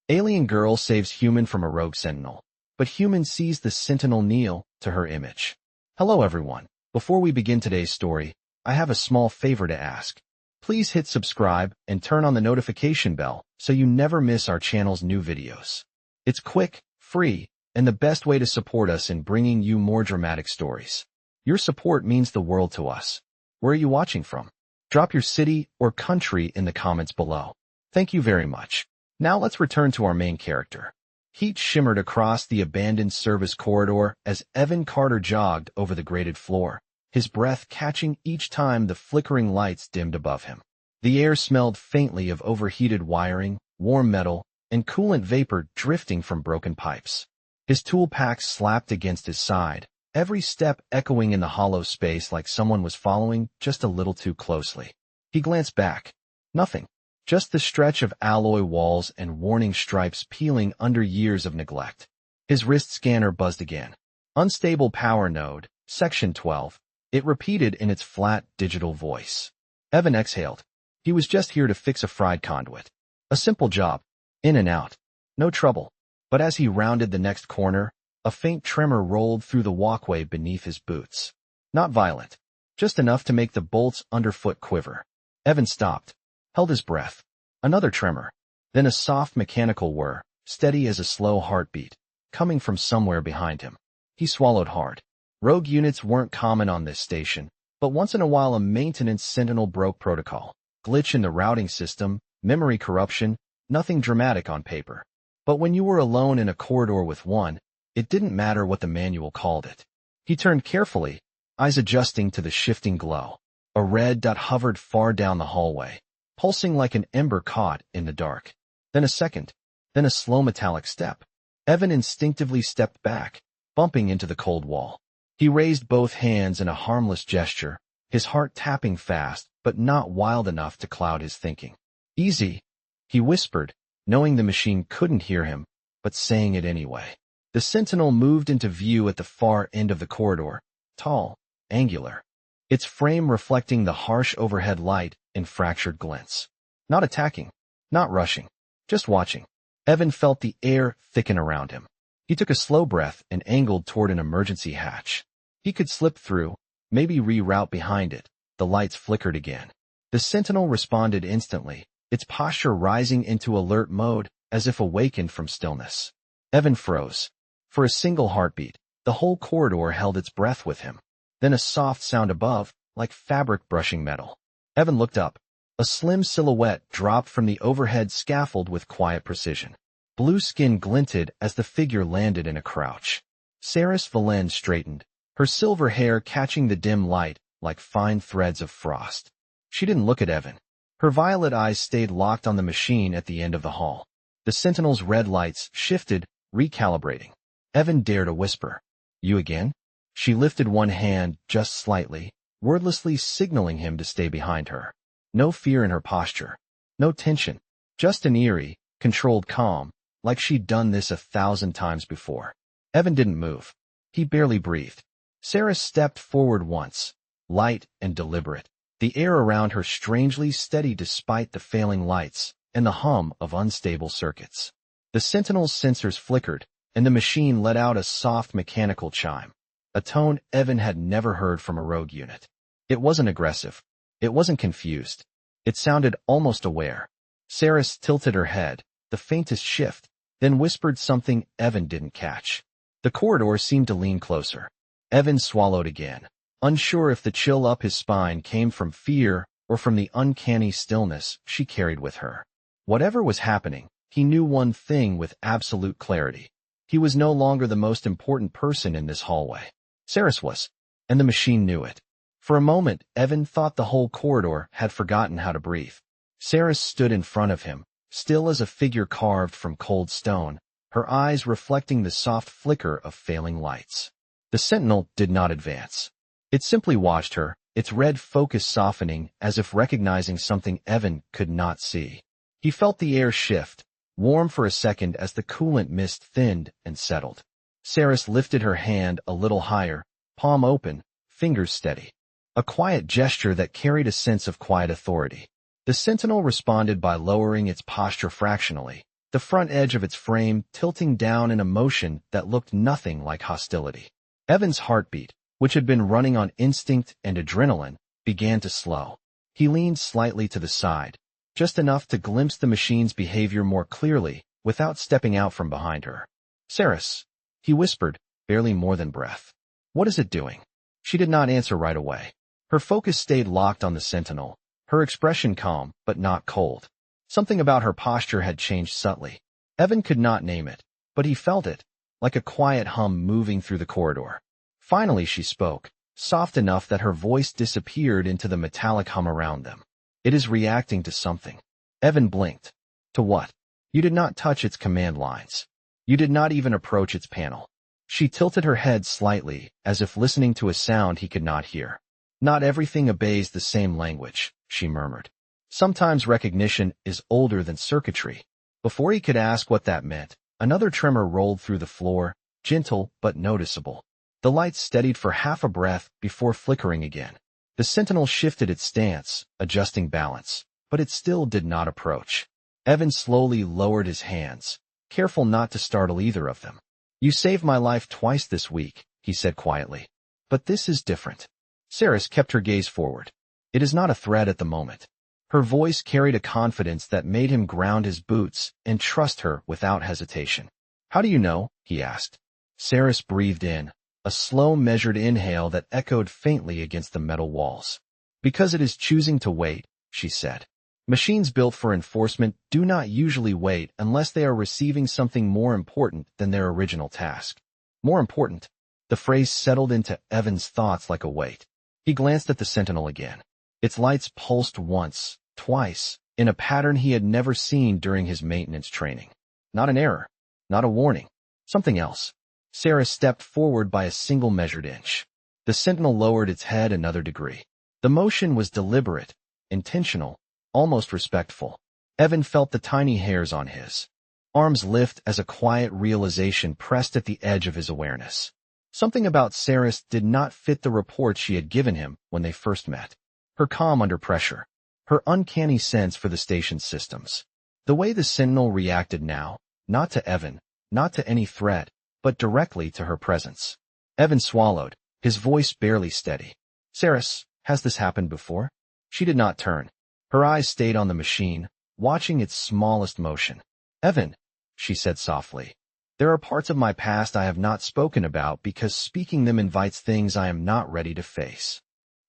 Alien girl saves human from a rogue sentinel, but human sees the sentinel kneel to her image. Hello everyone. Before we begin today's story, I have a small favor to ask. Please hit subscribe and turn on the notification bell so you never miss our channel's new videos. It's quick, free, and the best way to support us in bringing you more dramatic stories. Your support means the world to us. Where are you watching from? Drop your city or country in the comments below. Thank you very much. Now let's return to our main character. Heat shimmered across the abandoned service corridor as Evan Carter jogged over the grated floor, his breath catching each time the flickering lights dimmed above him. The air smelled faintly of overheated wiring, warm metal, and coolant vapor drifting from broken pipes. His tool pack slapped against his side, every step echoing in the hollow space like someone was following just a little too closely. He glanced back. Nothing. Just the stretch of alloy walls and warning stripes peeling under years of neglect. His wrist scanner buzzed again. Unstable power node, section 12. It repeated in its flat, digital voice. Evan exhaled. He was just here to fix a fried conduit. A simple job. In and out. No trouble. But as he rounded the next corner, a faint tremor rolled through the walkway beneath his boots. Not violent. Just enough to make the bolts underfoot quiver. Evan stopped. Held his breath. Another tremor. Then a soft mechanical whir, steady as a slow heartbeat, coming from somewhere behind him. He swallowed hard. Rogue units weren't common on this station, but once in a while a maintenance sentinel broke protocol. Glitch in the routing system, memory corruption, nothing dramatic on paper. But when you were alone in a corridor with one, it didn't matter what the manual called it. He turned carefully, eyes adjusting to the shifting glow. A red dot hovered far down the hallway, pulsing like an ember caught in the dark. Then a second, then a slow metallic step. Evan instinctively stepped back, bumping into the cold wall. He raised both hands in a harmless gesture, his heart tapping fast but not wild enough to cloud his thinking. Easy, he whispered, knowing the machine couldn't hear him, but saying it anyway. The sentinel moved into view at the far end of the corridor, tall, angular, its frame reflecting the harsh overhead light in fractured glints. Not attacking, not rushing, just watching. Evan felt the air thicken around him. He took a slow breath and angled toward an emergency hatch. He could slip through, maybe reroute behind it. The lights flickered again. The sentinel responded instantly, its posture rising into alert mode as if awakened from stillness. Evan froze. For a single heartbeat, the whole corridor held its breath with him. Then a soft sound above, like fabric brushing metal. Evan looked up. A slim silhouette dropped from the overhead scaffold with quiet precision. Blue skin glinted as the figure landed in a crouch. Saris Valen straightened, her silver hair catching the dim light like fine threads of frost. She didn't look at Evan. Her violet eyes stayed locked on the machine at the end of the hall. The sentinel's red lights shifted, recalibrating. Evan dared a whisper. You again? She lifted one hand just slightly, wordlessly signaling him to stay behind her. No fear in her posture. No tension. Just an eerie, controlled calm, like she'd done this 1,000 times before. Evan didn't move. He barely breathed. Saris stepped forward once, light and deliberate, the air around her strangely steady despite the failing lights and the hum of unstable circuits. The sentinel's sensors flickered, and the machine let out a soft mechanical chime, a tone Evan had never heard from a rogue unit. It wasn't aggressive. It wasn't confused. It sounded almost aware. Saris tilted her head, the faintest shift, then whispered something Evan didn't catch. The corridor seemed to lean closer. Evan swallowed again, unsure if the chill up his spine came from fear or from the uncanny stillness she carried with her. Whatever was happening, he knew one thing with absolute clarity. He was no longer the most important person in this hallway. Saris was, and the machine knew it. For a moment, Evan thought the whole corridor had forgotten how to breathe. Saris stood in front of him, still as a figure carved from cold stone, her eyes reflecting the soft flicker of failing lights. The sentinel did not advance. It simply watched her, its red focus softening as if recognizing something Evan could not see. He felt the air shift, warm for a second as the coolant mist thinned and settled. Saris lifted her hand a little higher, palm open, fingers steady. A quiet gesture that carried a sense of quiet authority. The sentinel responded by lowering its posture fractionally, the front edge of its frame tilting down in a motion that looked nothing like hostility. Evan's heartbeat, which had been running on instinct and adrenaline, began to slow. He leaned slightly to the side, just enough to glimpse the machine's behavior more clearly without stepping out from behind her. "Saris," he whispered, barely more than breath. "What is it doing?" She did not answer right away. Her focus stayed locked on the Sentinel, her expression calm but not cold. Something about her posture had changed subtly. Evan could not name it, but he felt it, like a quiet hum moving through the corridor. Finally she spoke, soft enough that her voice disappeared into the metallic hum around them. "It is reacting to something." Evan blinked. "To what?" "You did not touch its command lines. You did not even approach its panel." She tilted her head slightly, as if listening to a sound he could not hear. "Not everything obeys the same language," she murmured. "Sometimes recognition is older than circuitry." Before he could ask what that meant, another tremor rolled through the floor, gentle but noticeable. The lights steadied for half a breath before flickering again. The Sentinel shifted its stance, adjusting balance, but it still did not approach. Evan slowly lowered his hands, careful not to startle either of them. "You saved my life twice this week," he said quietly. "But this is different." Saris kept her gaze forward. "It is not a threat at the moment." Her voice carried a confidence that made him ground his boots and trust her without hesitation. "How do you know?" he asked. Saris breathed in, a slow measured inhale that echoed faintly against the metal walls. "Because it is choosing to wait," she said. "Machines built for enforcement do not usually wait unless they are receiving something more important than their original task." More important? The phrase settled into Evan's thoughts like a weight. He glanced at the Sentinel again. Its lights pulsed once, twice, in a pattern he had never seen during his maintenance training. Not an error, not a warning, something else. Sarah stepped forward by a single measured inch. The Sentinel lowered its head another degree. The motion was deliberate, intentional, almost respectful. Evan felt the tiny hairs on his arms lift as a quiet realization pressed at the edge of his awareness. Something about Saris did not fit the report she had given him when they first met. Her calm under pressure, her uncanny sense for the station's systems. The way the Sentinel reacted now, not to Evan, not to any threat, but directly to her presence. Evan swallowed, his voice barely steady. "Saris, has this happened before?" She did not turn. Her eyes stayed on the machine, watching its smallest motion. "Evan," she said softly, "there are parts of my past I have not spoken about because speaking them invites things I am not ready to face."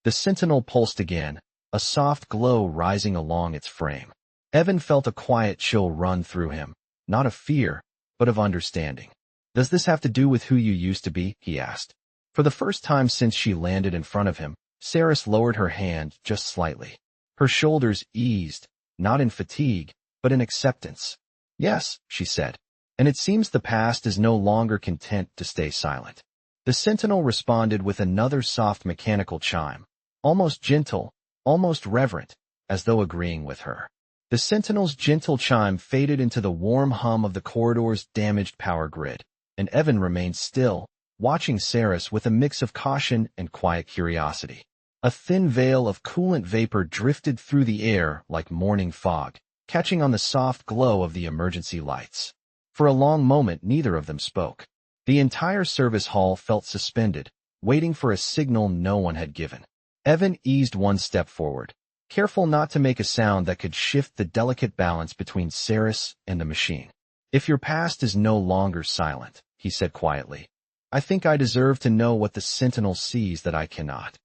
The Sentinel pulsed again, a soft glow rising along its frame. Evan felt a quiet chill run through him, not of fear, but of understanding. "Does this have to do with who you used to be?" he asked. For the first time since she landed in front of him, Saris lowered her hand just slightly. Her shoulders eased, not in fatigue, but in acceptance. "Yes," she said, "and it seems the past is no longer content to stay silent." The Sentinel responded with another soft mechanical chime, almost gentle, almost reverent, as though agreeing with her. The Sentinel's gentle chime faded into the warm hum of the corridor's damaged power grid, and Evan remained still, watching Saris with a mix of caution and quiet curiosity. A thin veil of coolant vapor drifted through the air like morning fog, catching on the soft glow of the emergency lights. For a long moment neither of them spoke. The entire service hall felt suspended, waiting for a signal no one had given. Evan eased one step forward, careful not to make a sound that could shift the delicate balance between Saris and the machine. "If your past is no longer silent," he said quietly, "I think I deserve to know what the Sentinel sees that I cannot."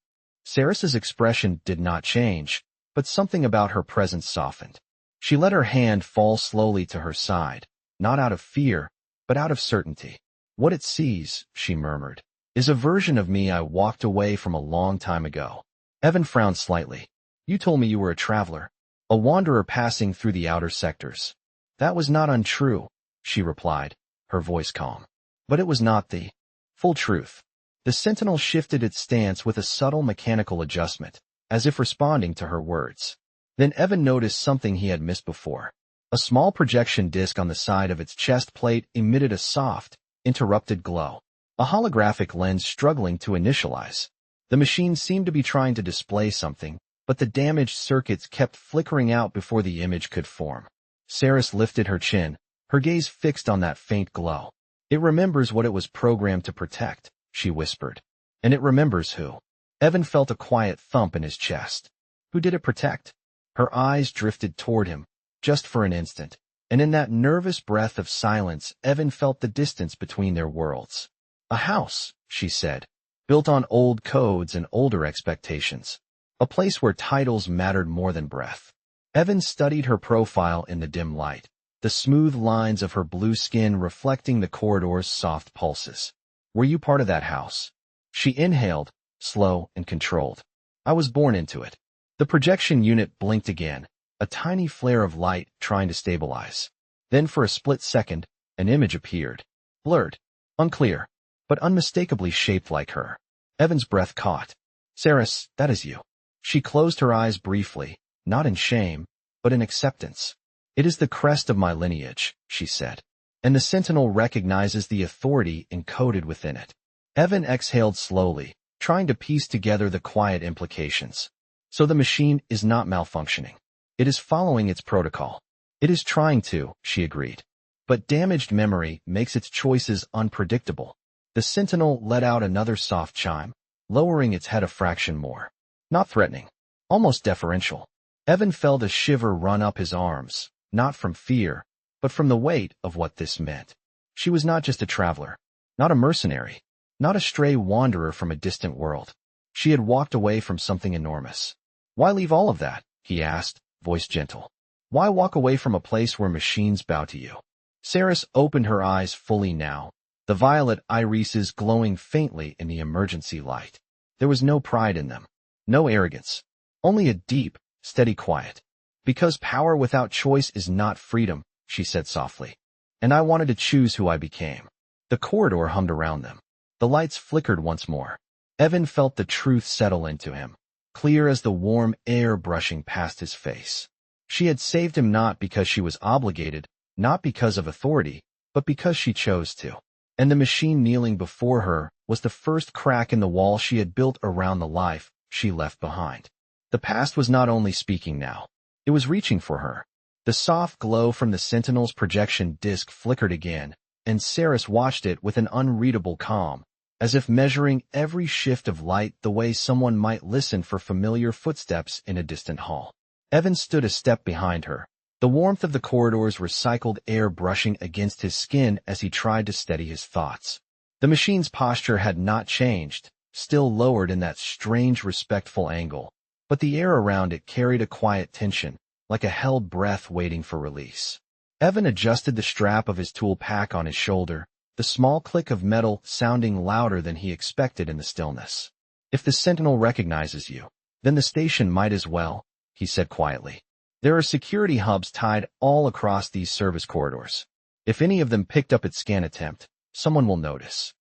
Saris's expression did not change, but something about her presence softened. She let her hand fall slowly to her side, not out of fear, but out of certainty. "What it sees," she murmured, "is a version of me I walked away from a long time ago." Evan frowned slightly. "You told me you were a traveler, a wanderer passing through the outer sectors." "That was not untrue," she replied, her voice calm. "But it was not the full truth." The Sentinel shifted its stance with a subtle mechanical adjustment, as if responding to her words. Then Evan noticed something he had missed before. A small projection disc on the side of its chest plate emitted a soft, interrupted glow, a holographic lens struggling to initialize. The machine seemed to be trying to display something, but the damaged circuits kept flickering out before the image could form. Saris lifted her chin, her gaze fixed on that faint glow. It remembers what it was programmed to protect, she whispered. And it remembers who. Evan felt a quiet thump in his chest. Who did it protect? Her eyes drifted toward him, just for an instant, and in that nervous breath of silence, Evan felt the distance between their worlds. A house, she said, built on old codes and older expectations. A place where titles mattered more than breath. Evan studied her profile in the dim light, the smooth lines of her blue skin reflecting the corridor's soft pulses. Were you part of that house? She inhaled, slow and controlled. I was born into it. The projection unit blinked again, a tiny flare of light trying to stabilize. Then for a split second, an image appeared. Blurred, unclear, but unmistakably shaped like her. Evan's breath caught. Saris, that is you. She closed her eyes briefly, not in shame, but in acceptance. It is the crest of my lineage, she said, and the Sentinel recognizes the authority encoded within it. Evan exhaled slowly, trying to piece together the quiet implications. So the machine is not malfunctioning. It is following its protocol. It is trying to, she agreed. But damaged memory makes its choices unpredictable. The Sentinel let out another soft chime, lowering its head a fraction more. Not threatening, almost deferential. Evan felt a shiver run up his arms, not from fear, but from the weight of what this meant. She was not just a traveler, not a mercenary, not a stray wanderer from a distant world. She had walked away from something enormous. Why leave all of that? He asked, voice gentle. Why walk away from a place where machines bow to you? Saris opened her eyes fully now, the violet irises glowing faintly in the emergency light. There was no pride in them, no arrogance, only a deep, steady quiet. Because power without choice is not freedom, she said softly. And I wanted to choose who I became. The corridor hummed around them. The lights flickered once more. Evan felt the truth settle into him, clear as the warm air brushing past his face. She had saved him not because she was obligated, not because of authority, but because she chose to. And the machine kneeling before her was the first crack in the wall she had built around the life she left behind. The past was not only speaking now. It was reaching for her. The soft glow from the Sentinel's projection disk flickered again, and Saris watched it with an unreadable calm, as if measuring every shift of light the way someone might listen for familiar footsteps in a distant hall. Evan stood a step behind her, the warmth of the corridor's recycled air brushing against his skin as he tried to steady his thoughts. The machine's posture had not changed, still lowered in that strange respectful angle, but the air around it carried a quiet tension, like a held breath waiting for release. Evan adjusted the strap of his tool pack on his shoulder, the small click of metal sounding louder than he expected in the stillness. If the Sentinel recognizes you, then the station might as well, he said quietly. There are security hubs tied all across these service corridors. If any of them picked up its scan attempt, someone will notice.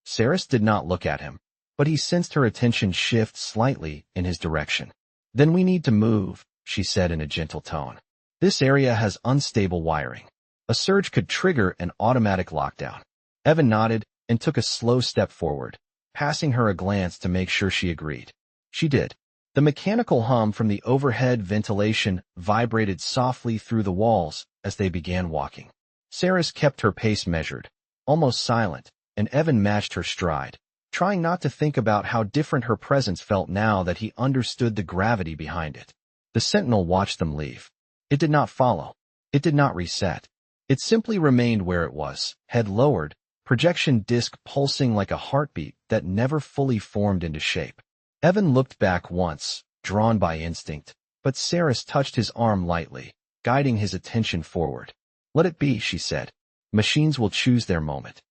Saris did not look at him, but he sensed her attention shift slightly in his direction. Then we need to move, she said in a gentle tone. This area has unstable wiring. A surge could trigger an automatic lockdown. Evan nodded and took a slow step forward, passing her a glance to make sure she agreed. She did. The mechanical hum from the overhead ventilation vibrated softly through the walls as they began walking. Saris kept her pace measured, almost silent, and Evan matched her stride, trying not to think about how different her presence felt now that he understood the gravity behind it. The Sentinel watched them leave. It did not follow. It did not reset. It simply remained where it was, head lowered, projection disc pulsing like a heartbeat that never fully formed into shape. Evan looked back once, drawn by instinct, but Saris touched his arm lightly, guiding his attention forward. Let it be, she said. Machines will choose their moment.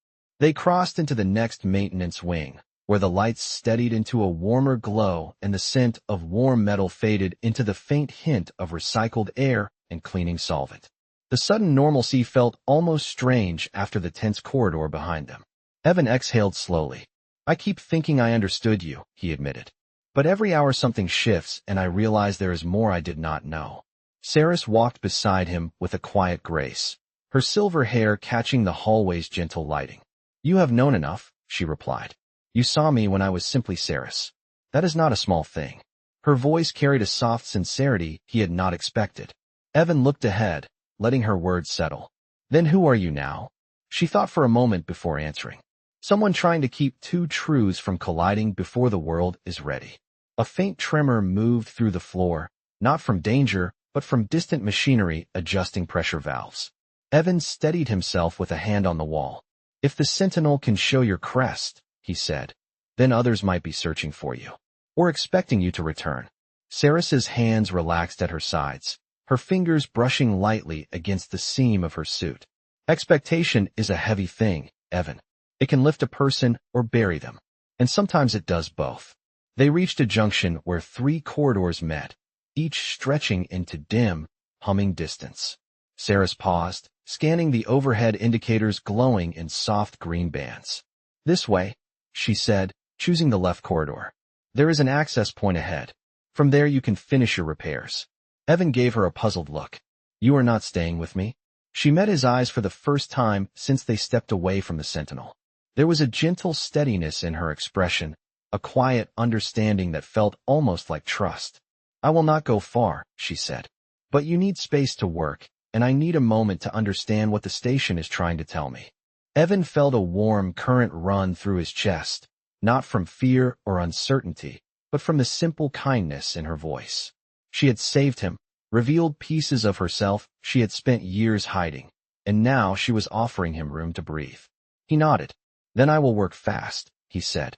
They crossed into the next maintenance wing, where the lights steadied into a warmer glow and the scent of warm metal faded into the faint hint of recycled air and cleaning solvent. The sudden normalcy felt almost strange after the tense corridor behind them. Evan exhaled slowly. I keep thinking I understood you, he admitted. But every hour something shifts and I realize there is more I did not know. Saris walked beside him with a quiet grace, her silver hair catching the hallway's gentle lighting. You have known enough, she replied. You saw me when I was simply Saris. That is not a small thing. Her voice carried a soft sincerity he had not expected. Evan looked ahead, letting her words settle. Then who are you now? She thought for a moment before answering. Someone trying to keep two truths from colliding before the world is ready. A faint tremor moved through the floor, not from danger, but from distant machinery adjusting pressure valves. Evan steadied himself with a hand on the wall. If the Sentinel can show your crest, he said, then others might be searching for you. Or expecting you to return. Saris's hands relaxed at her sides, her fingers brushing lightly against the seam of her suit. Expectation is a heavy thing, Evan. It can lift a person or bury them. And sometimes it does both. They reached a junction where 3 corridors met, each stretching into dim, humming distance. Saris paused, scanning the overhead indicators glowing in soft green bands. This way, she said, choosing the left corridor. There is an access point ahead. From there you can finish your repairs. Evan gave her a puzzled look. You are not staying with me? She met his eyes for the first time since they stepped away from the Sentinel. There was a gentle steadiness in her expression, a quiet understanding that felt almost like trust. I will not go far, she said. But you need space to work, and I need a moment to understand what the station is trying to tell me. Evan felt a warm current run through his chest, not from fear or uncertainty, but from the simple kindness in her voice. She had saved him, revealed pieces of herself she had spent years hiding, and now she was offering him room to breathe. He nodded. Then I will work fast, he said.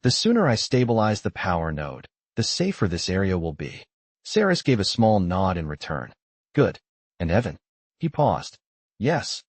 The sooner I stabilize the power node, the safer this area will be. Saris gave a small nod in return. Good. And Evan? He paused. Yes.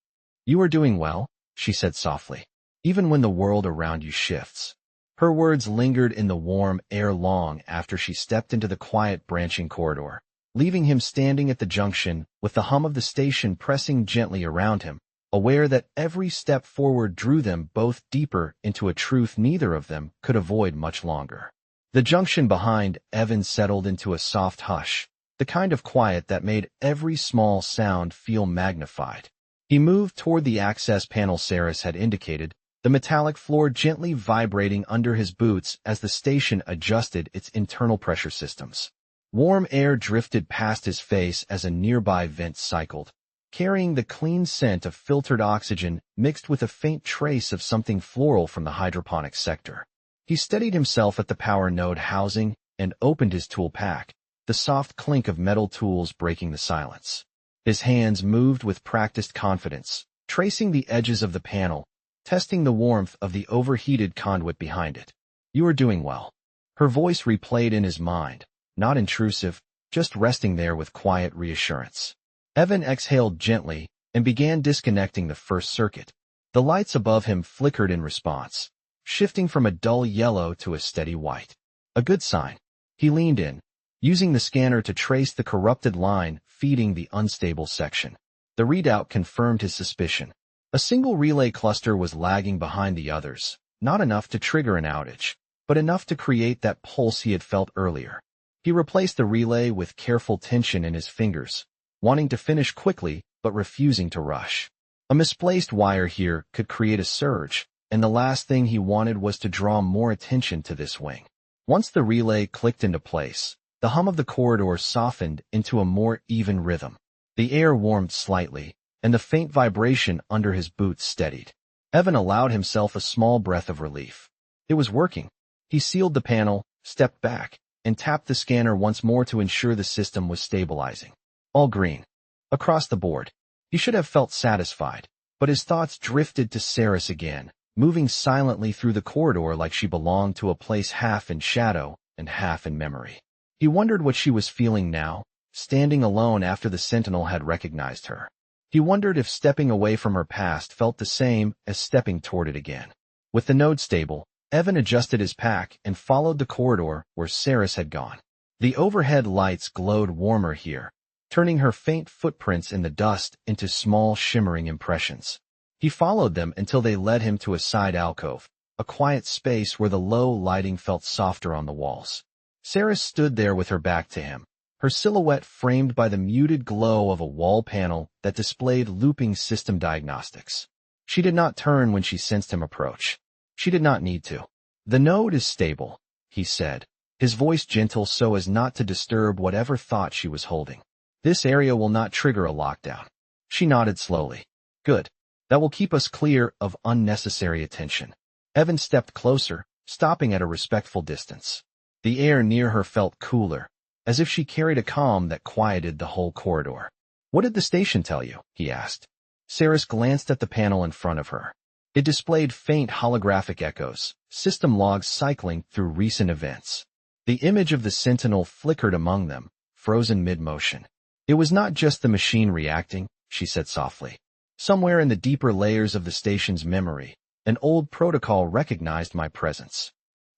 You are doing well, she said softly, even when the world around you shifts. Her words lingered in the warm air long after she stepped into the quiet branching corridor, leaving him standing at the junction with the hum of the station pressing gently around him, aware that every step forward drew them both deeper into a truth neither of them could avoid much longer. The junction behind Evan settled into a soft hush, the kind of quiet that made every small sound feel magnified. He moved toward the access panel Saris had indicated, the metallic floor gently vibrating under his boots as the station adjusted its internal pressure systems. Warm air drifted past his face as a nearby vent cycled, carrying the clean scent of filtered oxygen mixed with a faint trace of something floral from the hydroponic sector. He steadied himself at the power node housing and opened his tool pack, the soft clink of metal tools breaking the silence. His hands moved with practiced confidence, tracing the edges of the panel, testing the warmth of the overheated conduit behind it. You are doing well. Her voice replayed in his mind, not intrusive, just resting there with quiet reassurance. Evan exhaled gently and began disconnecting the first circuit. The lights above him flickered in response, shifting from a dull yellow to a steady white. A good sign. He leaned in, using the scanner to trace the corrupted line feeding the unstable section. The readout confirmed his suspicion. A single relay cluster was lagging behind the others, not enough to trigger an outage, but enough to create that pulse he had felt earlier. He replaced the relay with careful tension in his fingers, wanting to finish quickly but refusing to rush. A misplaced wire here could create a surge, and the last thing he wanted was to draw more attention to this wing. Once the relay clicked into place, the hum of the corridor softened into a more even rhythm. The air warmed slightly, and the faint vibration under his boots steadied. Evan allowed himself a small breath of relief. It was working. He sealed the panel, stepped back, and tapped the scanner once more to ensure the system was stabilizing. All green. Across the board. He should have felt satisfied, but his thoughts drifted to Saris again, moving silently through the corridor like she belonged to a place half in shadow and half in memory. He wondered what she was feeling now, standing alone after the Sentinel had recognized her. He wondered if stepping away from her past felt the same as stepping toward it again. With the node stable, Evan adjusted his pack and followed the corridor where Saris had gone. The overhead lights glowed warmer here, turning her faint footprints in the dust into small shimmering impressions. He followed them until they led him to a side alcove, a quiet space where the low lighting felt softer on the walls. Saris stood there with her back to him, her silhouette framed by the muted glow of a wall panel that displayed looping system diagnostics. She did not turn when she sensed him approach. She did not need to. The node is stable, he said, his voice gentle so as not to disturb whatever thought she was holding. This area will not trigger a lockdown. She nodded slowly. Good. That will keep us clear of unnecessary attention. Evan stepped closer, stopping at a respectful distance. The air near her felt cooler, as if she carried a calm that quieted the whole corridor. What did the station tell you? He asked. Saris glanced at the panel in front of her. It displayed faint holographic echoes, system logs cycling through recent events. The image of the Sentinel flickered among them, frozen mid-motion. It was not just the machine reacting, she said softly. Somewhere in the deeper layers of the station's memory, an old protocol recognized my presence.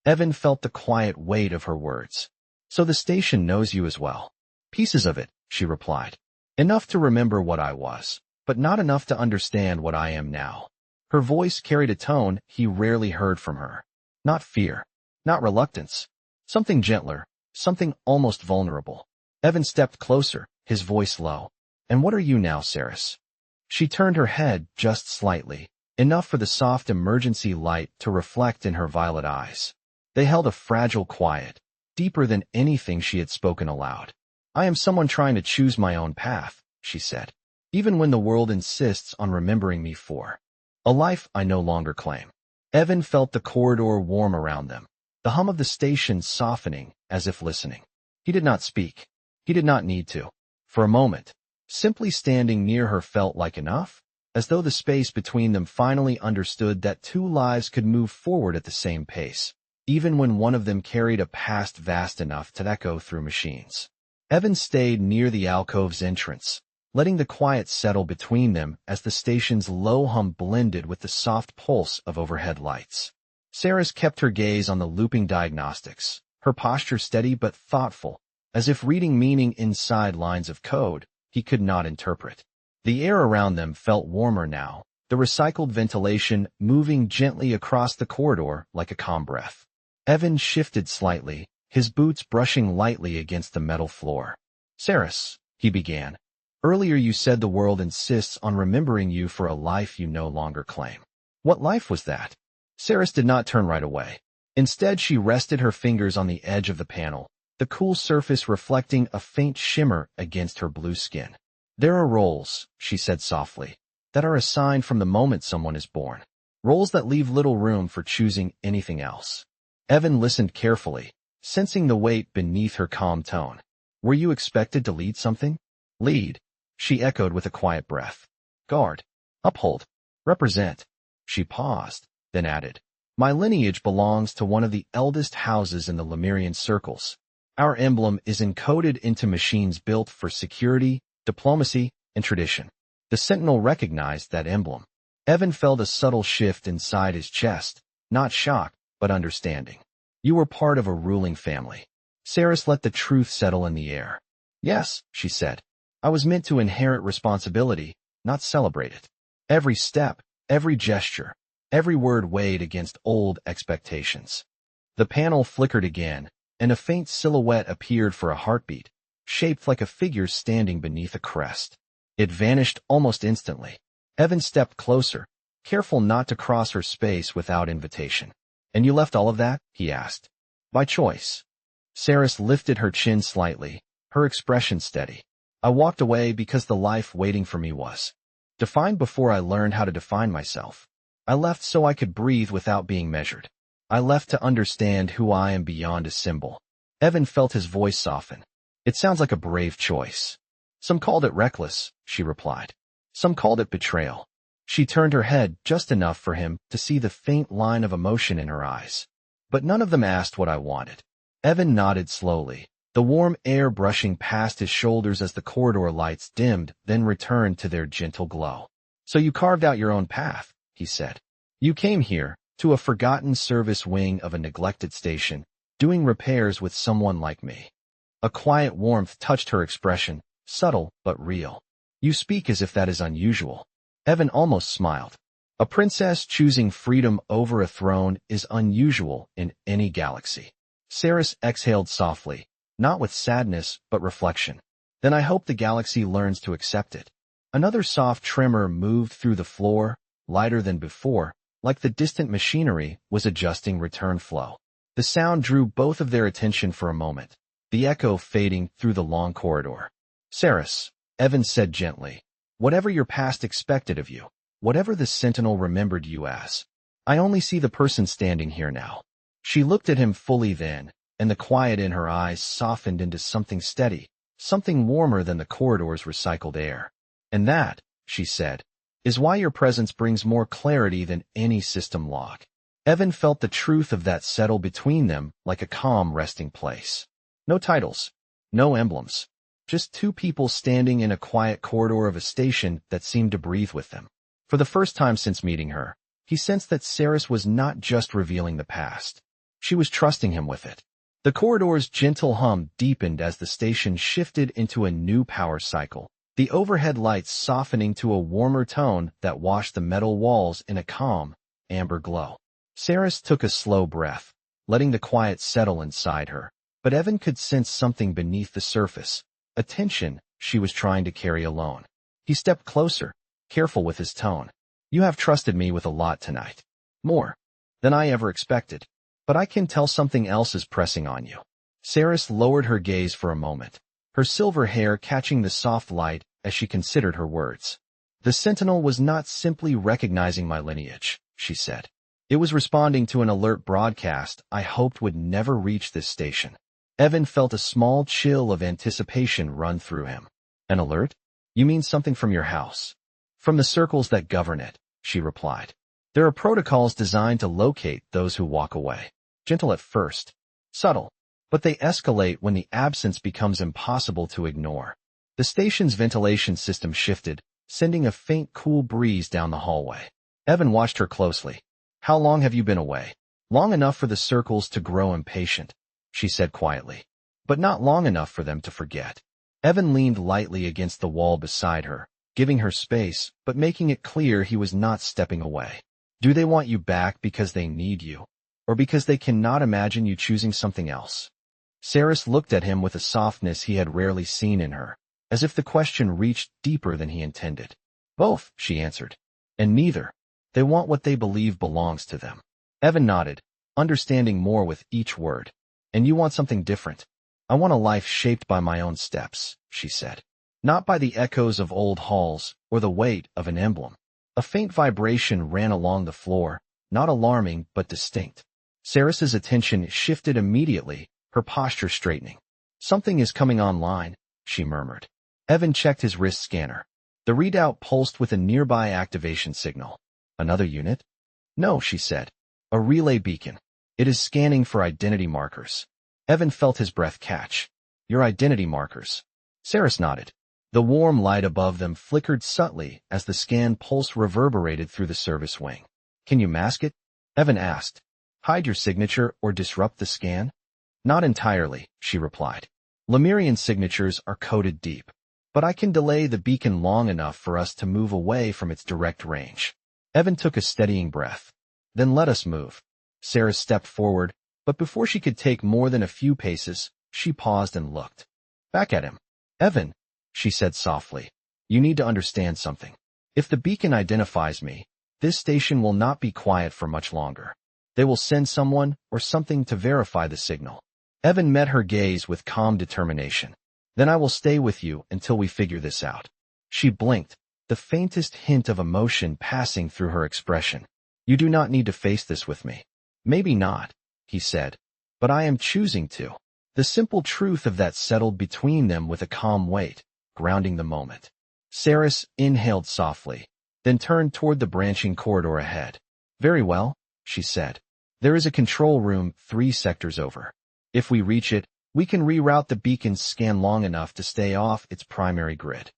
Evan felt the quiet weight of her words. So the station knows you as well. Pieces of it, she replied. Enough to remember what I was, but not enough to understand what I am now. Her voice carried a tone he rarely heard from her. Not fear, not reluctance. Something gentler, something almost vulnerable. Evan stepped closer, his voice low. And what are you now, Saris? She turned her head just slightly, enough for the soft emergency light to reflect in her violet eyes. They held a fragile quiet, deeper than anything she had spoken aloud. I am someone trying to choose my own path, she said, even when the world insists on remembering me for a life I no longer claim. Evan felt the corridor warm around them, the hum of the station softening as if listening. He did not speak. He did not need to. For a moment, simply standing near her felt like enough, as though the space between them finally understood that two lives could move forward at the same pace, even when one of them carried a past vast enough to echo through machines. Evan stayed near the alcove's entrance, letting the quiet settle between them as the station's low hum blended with the soft pulse of overhead lights. Saris kept her gaze on the looping diagnostics, her posture steady but thoughtful, as if reading meaning inside lines of code he could not interpret. The air around them felt warmer now, the recycled ventilation moving gently across the corridor like a calm breath. Evan shifted slightly, his boots brushing lightly against the metal floor. Saris, he began. Earlier you said the world insists on remembering you for a life you no longer claim. What life was that? Saris did not turn right away. Instead, she rested her fingers on the edge of the panel, the cool surface reflecting a faint shimmer against her blue skin. There are roles, she said softly, that are assigned from the moment someone is born. Roles that leave little room for choosing anything else. Evan listened carefully, sensing the weight beneath her calm tone. Were you expected to lead something? Lead, she echoed with a quiet breath. Guard, uphold, represent. She paused, then added, my lineage belongs to one of the eldest houses in the Lemurian circles. Our emblem is encoded into machines built for security, diplomacy, and tradition. The Sentinel recognized that emblem. Evan felt a subtle shift inside his chest, not shock, but understanding. You were part of a ruling family. Saris let the truth settle in the air. Yes, she said. I was meant to inherit responsibility, not celebrate it. Every step, every gesture, every word weighed against old expectations. The panel flickered again, and a faint silhouette appeared for a heartbeat, shaped like a figure standing beneath a crest. It vanished almost instantly. Evan stepped closer, careful not to cross her space without invitation. And you left all of that? He asked. By choice. Saris lifted her chin slightly, her expression steady. I walked away because the life waiting for me was defined before I learned how to define myself. I left so I could breathe without being measured. I left to understand who I am beyond a symbol. Evan felt his voice soften. It sounds like a brave choice. Some called it reckless, she replied. Some called it betrayal. She turned her head just enough for him to see the faint line of emotion in her eyes. But none of them asked what I wanted. Evan nodded slowly, the warm air brushing past his shoulders as the corridor lights dimmed, then returned to their gentle glow. So you carved out your own path, he said. You came here, to a forgotten service wing of a neglected station, doing repairs with someone like me. A quiet warmth touched her expression, subtle but real. You speak as if that is unusual. Evan almost smiled. A princess choosing freedom over a throne is unusual in any galaxy. Saris exhaled softly, not with sadness but reflection. Then I hope the galaxy learns to accept it. Another soft tremor moved through the floor, lighter than before, like the distant machinery was adjusting return flow. The sound drew both of their attention for a moment, the echo fading through the long corridor. Saris, Evan said gently, whatever your past expected of you, Whatever the Sentinel remembered you as. I only see the person standing here now. She looked at him fully then, and the quiet in her eyes softened into something steady, something warmer than the corridor's recycled air. And that, she said, is why your presence brings more clarity than any system log. Evan felt the truth of that settle between them like a calm resting place. No titles, no emblems, just two people standing in a quiet corridor of a station that seemed to breathe with them. For the first time since meeting her, he sensed that Saris was not just revealing the past. She was trusting him with it. The corridor's gentle hum deepened as the station shifted into a new power cycle, the overhead lights softening to a warmer tone that washed the metal walls in a calm, amber glow. Saris took a slow breath, letting the quiet settle inside her, but Evan could sense something beneath the surface, a tension she was trying to carry alone. He stepped closer, careful with his tone. You have trusted me with a lot tonight. More than I ever expected. But I can tell something else is pressing on you. Saris lowered her gaze for a moment, her silver hair catching the soft light as she considered her words. The Sentinel was not simply recognizing my lineage, she said. It was responding to an alert broadcast I hoped would never reach this station. Evan felt a small chill of anticipation run through him. An alert? You mean something from your house? From the circles that govern it, she replied. There are protocols designed to locate those who walk away. Gentle at first, subtle, but they escalate when the absence becomes impossible to ignore. The station's ventilation system shifted, sending a faint cool breeze down the hallway. Evan watched her closely. How long have you been away? Long enough for the circles to grow impatient, she said quietly, but not long enough for them to forget. Evan leaned lightly against the wall beside her, giving her space, but making it clear he was not stepping away. Do they want you back because they need you? Or because they cannot imagine you choosing something else? Saris looked at him with a softness he had rarely seen in her, as if the question reached deeper than he intended. Both, she answered. And neither. They want what they believe belongs to them. Evan nodded, understanding more with each word. And you want something different. I want a life shaped by my own steps, she said. Not by the echoes of old halls or the weight of an emblem. A faint vibration ran along the floor, not alarming but distinct. Saris's attention shifted immediately, her posture straightening. Something is coming online, she murmured. Evan checked his wrist scanner. The readout pulsed with a nearby activation signal. Another unit? No, she said. A relay beacon. It is scanning for identity markers. Evan felt his breath catch. Your identity markers. Saris nodded. The warm light above them flickered subtly as the scan pulse reverberated through the service wing. Can you mask it? Evan asked. Hide your signature or disrupt the scan? Not entirely, she replied. Lemurian signatures are coded deep. But I can delay the beacon long enough for us to move away from its direct range. Evan took a steadying breath. Then let us move. Saris stepped forward, but before she could take more than a few paces, she paused and looked. Back at him. Evan, she said softly. You need to understand something. If the beacon identifies me, this station will not be quiet for much longer. They will send someone or something to verify the signal. Evan met her gaze with calm determination. Then I will stay with you until we figure this out. She blinked, the faintest hint of emotion passing through her expression. You do not need to face this with me. Maybe not, he said, but I am choosing to. The simple truth of that settled between them with a calm weight, grounding the moment. Saris inhaled softly, then turned toward the branching corridor ahead. Very well, she said. There is a control room 3 sectors over. If we reach it, we can reroute the beacon's scan long enough to stay off its primary grid.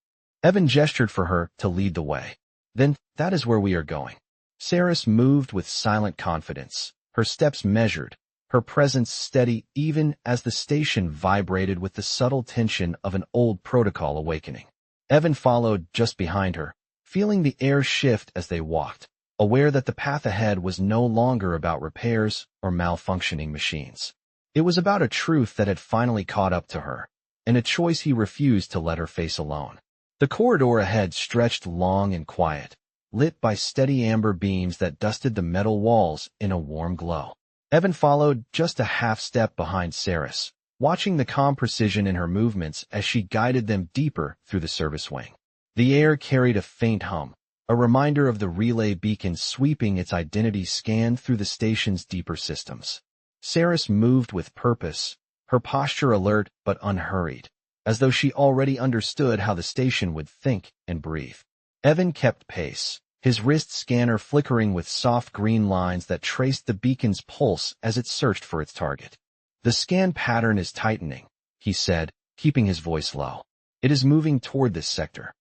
Evan gestured for her to lead the way. Then, that is where we are going. Saris moved with silent confidence, her steps measured, her presence steady even as the station vibrated with the subtle tension of an old protocol awakening. Evan followed just behind her, feeling the air shift as they walked, aware that the path ahead was no longer about repairs or malfunctioning machines. It was about a truth that had finally caught up to her, and a choice he refused to let her face alone. The corridor ahead stretched long and quiet, lit by steady amber beams that dusted the metal walls in a warm glow. Evan followed just a half step behind Saris, watching the calm precision in her movements as she guided them deeper through the service wing. The air carried a faint hum, a reminder of the relay beacon sweeping its identity scan through the station's deeper systems. Saris moved with purpose, her posture alert but unhurried, as though she already understood how the station would think and breathe. Evan kept pace, his wrist scanner flickering with soft green lines that traced the beacon's pulse as it searched for its target. "The scan pattern is tightening," he said, keeping his voice low. "It is moving toward this sector."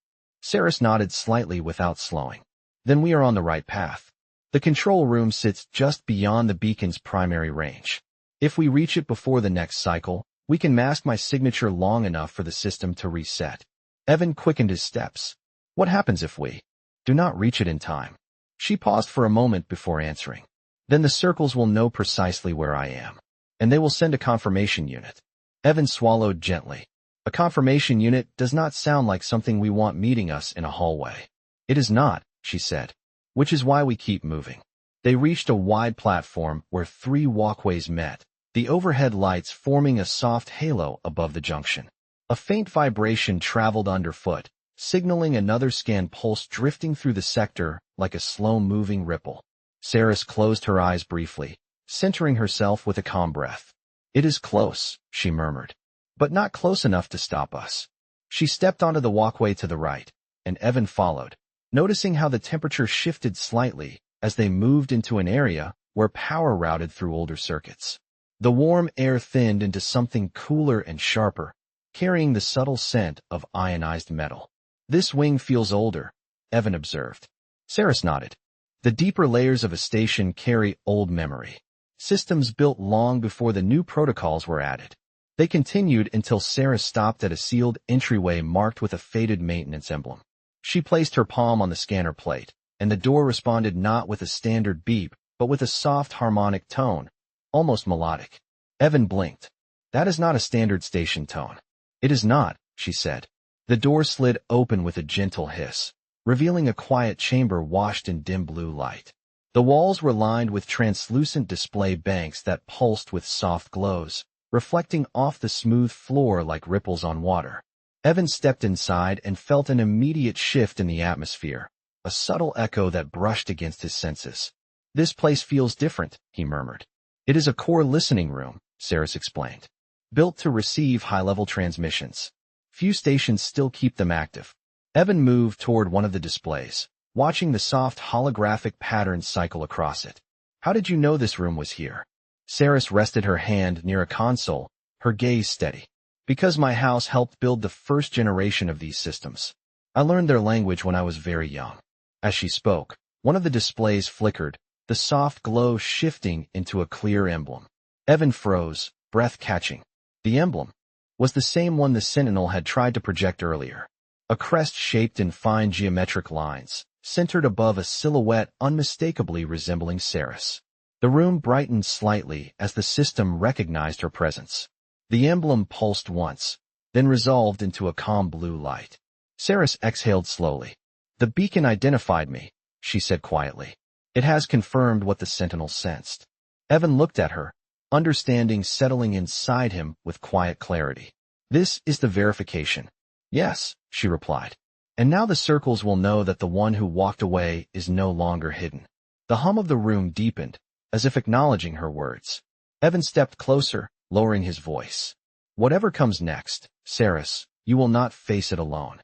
Saris nodded slightly without slowing. "Then we are on the right path. The control room sits just beyond the beacon's primary range. If we reach it before the next cycle, we can mask my signature long enough for the system to reset." Evan quickened his steps. "What happens if we do not reach it in time?" She paused for a moment before answering. "Then the circles will know precisely where I am, and they will send a confirmation unit." Evan swallowed gently. "A confirmation unit does not sound like something we want meeting us in a hallway." "It is not," she said, "which is why we keep moving." They reached a wide platform where 3 walkways met, the overhead lights forming a soft halo above the junction. A faint vibration traveled underfoot, signaling another scan pulse drifting through the sector like a slow-moving ripple. Saris closed her eyes briefly, centering herself with a calm breath. "It is close," she murmured, "but not close enough to stop us." She stepped onto the walkway to the right, and Evan followed, noticing how the temperature shifted slightly as they moved into an area where power routed through older circuits. The warm air thinned into something cooler and sharper, carrying the subtle scent of ionized metal. "This wing feels older," Evan observed. Saris nodded. "The deeper layers of a station carry old memory, systems built long before the new protocols were added." They continued until Saris stopped at a sealed entryway marked with a faded maintenance emblem. She placed her palm on the scanner plate, and the door responded not with a standard beep, but with a soft harmonic tone, almost melodic. Evan blinked. "That is not a standard station tone." "It is not," she said. The door slid open with a gentle hiss, revealing a quiet chamber washed in dim blue light. The walls were lined with translucent display banks that pulsed with soft glows, reflecting off the smooth floor like ripples on water. Evan stepped inside and felt an immediate shift in the atmosphere, a subtle echo that brushed against his senses. "This place feels different," he murmured. "It is a core listening room," Saris explained, "built to receive high-level transmissions. Few stations still keep them active." Evan moved toward one of the displays, watching the soft holographic patterns cycle across it. "How did you know this room was here?" Saris rested her hand near a console, her gaze steady. "Because my house helped build the first generation of these systems. I learned their language when I was very young." As she spoke, one of the displays flickered, the soft glow shifting into a clear emblem. Evan froze, breath catching. The emblem was the same one the Sentinel had tried to project earlier. A crest shaped in fine geometric lines, centered above a silhouette unmistakably resembling Saris. The room brightened slightly as the system recognized her presence. The emblem pulsed once, then resolved into a calm blue light. Saris exhaled slowly. "The beacon identified me," she said quietly. "It has confirmed what the Sentinel sensed." Evan looked at her, understanding settling inside him with quiet clarity. "This is the verification." "Yes," she replied. "And now the circles will know that the one who walked away is no longer hidden." The hum of the room deepened, as if acknowledging her words. Evan stepped closer, lowering his voice. "Whatever comes next, Saris, you will not face it alone."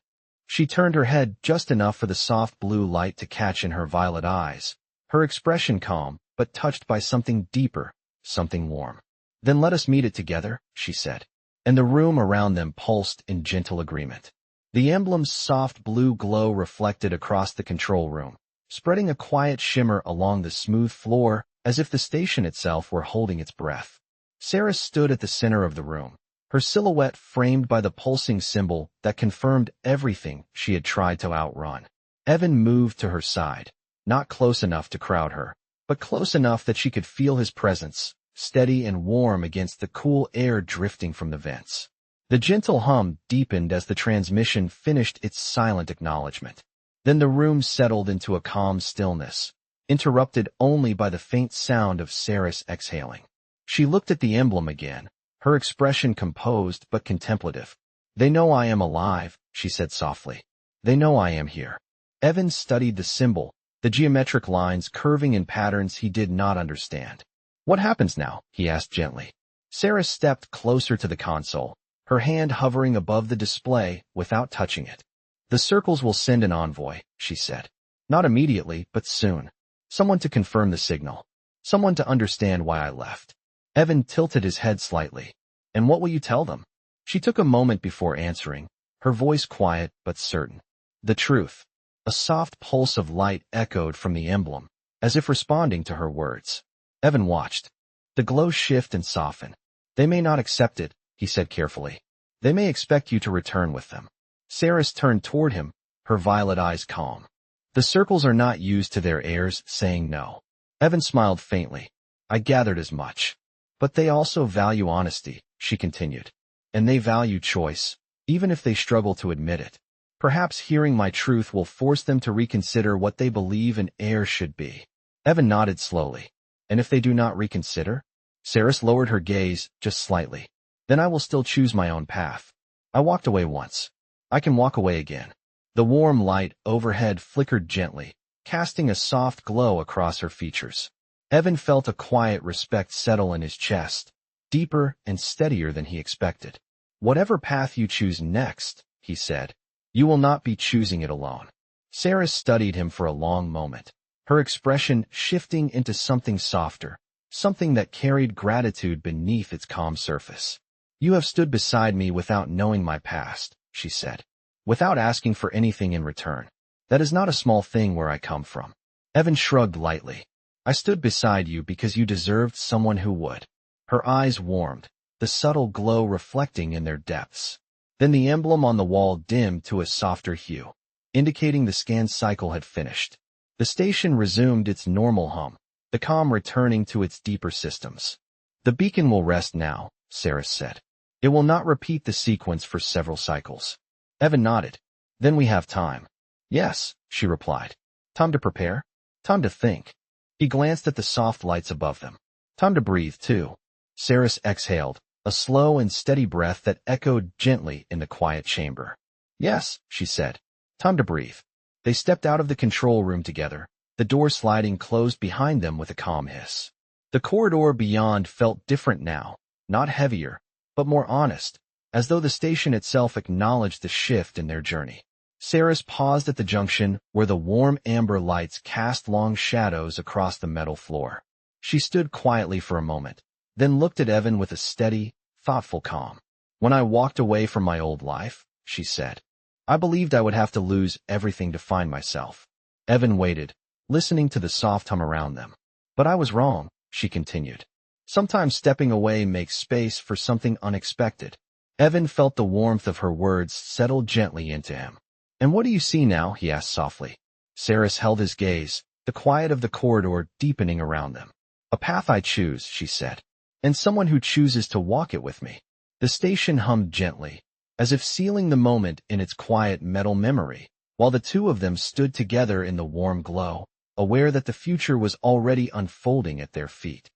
She turned her head just enough for the soft blue light to catch in her violet eyes, her expression calm, but touched by something deeper, something warm. "Then let us meet it together," she said. And the room around them pulsed in gentle agreement. The emblem's soft blue glow reflected across the control room, spreading a quiet shimmer along the smooth floor as if the station itself were holding its breath. Saris stood at the center of the room, her silhouette framed by the pulsing symbol that confirmed everything she had tried to outrun. Evan moved to her side, not close enough to crowd her, but close enough that she could feel his presence, steady and warm against the cool air drifting from the vents. The gentle hum deepened as the transmission finished its silent acknowledgement. Then the room settled into a calm stillness, interrupted only by the faint sound of Saris exhaling. She looked at the emblem again, her expression composed but contemplative. "They know I am alive," she said softly. "They know I am here." Evan studied the symbol, the geometric lines curving in patterns he did not understand. What happens now? He asked gently. Sarah stepped closer to the console, her hand hovering above the display without touching it. The circles will send an envoy, she said. Not immediately, but soon. Someone to confirm the signal. Someone to understand why I left. Evan tilted his head slightly. And what will you tell them? She took a moment before answering, her voice quiet but certain. The truth. A soft pulse of light echoed from the emblem, as if responding to her words. Evan watched. The glow shift and soften. They may not accept it, he said carefully. They may expect you to return with them. Saris turned toward him, her violet eyes calm. The circles are not used to their heirs saying no. Evan smiled faintly. I gathered as much. But they also value honesty, she continued. And they value choice, even if they struggle to admit it. Perhaps hearing my truth will force them to reconsider what they believe an heir should be. Evan nodded slowly. And if they do not reconsider? Saris lowered her gaze just slightly. Then I will still choose my own path. I walked away once. I can walk away again. The warm light overhead flickered gently, casting a soft glow across her features. Evan felt a quiet respect settle in his chest, deeper and steadier than he expected. Whatever path you choose next, he said, you will not be choosing it alone. Saris studied him for a long moment, her expression shifting into something softer, something that carried gratitude beneath its calm surface. You have stood beside me without knowing my past, she said, without asking for anything in return. That is not a small thing where I come from. Evan shrugged lightly. I stood beside you because you deserved someone who would. Her eyes warmed, the subtle glow reflecting in their depths. Then the emblem on the wall dimmed to a softer hue, indicating the scan cycle had finished. The station resumed its normal hum, the calm returning to its deeper systems. The beacon will rest now, Saris said. It will not repeat the sequence for several cycles. Evan nodded. Then we have time. Yes, she replied. Time to prepare. Time to think. He glanced at the soft lights above them. Time to breathe, too. Saris exhaled, a slow and steady breath that echoed gently in the quiet chamber. Yes, she said. Time to breathe. They stepped out of the control room together, the door sliding closed behind them with a calm hiss. The corridor beyond felt different now, not heavier, but more honest, as though the station itself acknowledged the shift in their journey. Saris paused at the junction where the warm amber lights cast long shadows across the metal floor. She stood quietly for a moment, then looked at Evan with a steady, thoughtful calm. When I walked away from my old life, she said, I believed I would have to lose everything to find myself. Evan waited, listening to the soft hum around them. But I was wrong, she continued. Sometimes stepping away makes space for something unexpected. Evan felt the warmth of her words settle gently into him. And what do you see now? He asked softly. Saris held his gaze, the quiet of the corridor deepening around them. A path I choose, she said, and someone who chooses to walk it with me. The station hummed gently, as if sealing the moment in its quiet metal memory, while the two of them stood together in the warm glow, aware that the future was already unfolding at their feet.